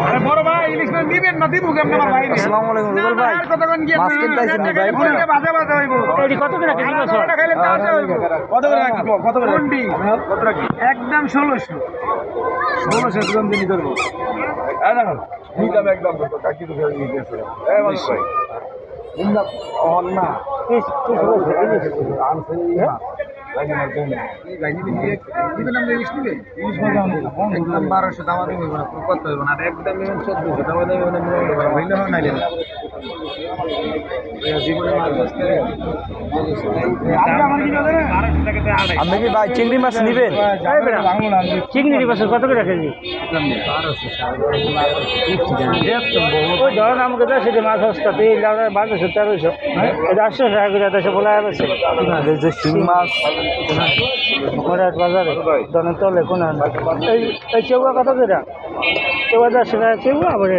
আরে বড় ভাই ইলিশ মাছ দিবেন না দিব কেমন আমার ভাই আসসালামু আলাইকুম রুবেল ভাই কতক্ষণ কি মাছ কিনতে আইছেন নি ভাই বাজে বাজে হইব এটি কত করে কেজি বছর? এটা খাইলে তাজা হইব কত করে রাখি কত করে কোনটি কত রাখি একদম 1600 একদম দিনই করব হ্যাঁ না নিলাম একদম তো কাকি তো ফেলে দিয়েছে এই মানুষ ভাই নিলাম অন না কিস কিস হয়েছে আনছে না লাগি না কেন এই গাইনি দিয়ে দিবেন আমরা ইলিশ নিবে ইলিশ মাছ একদম 1200 দাম দেব না কত হইব না একদম 1400 দাম দেব না হইলে হয় নাইলে না জীবনে মাছ বসতে আজকে আমার কি জানেন 1200 টাকাতে আড়াই আপনি কি ভাই চিংড়ি মাছ নেবেন চিংড়ি বছর কত করে কেজি? ওই ধরেন আমাকে দেয় সেটা মাছ সস্তা 1200 1300 এটা 800 টাকা করে দেশে বলা আছে যে শিং মাছ মোটাট বাজারে ধরেন তলে কোন এই চেউয়া কত করে? চেউয়া 10 টাকা চেউয়া আবার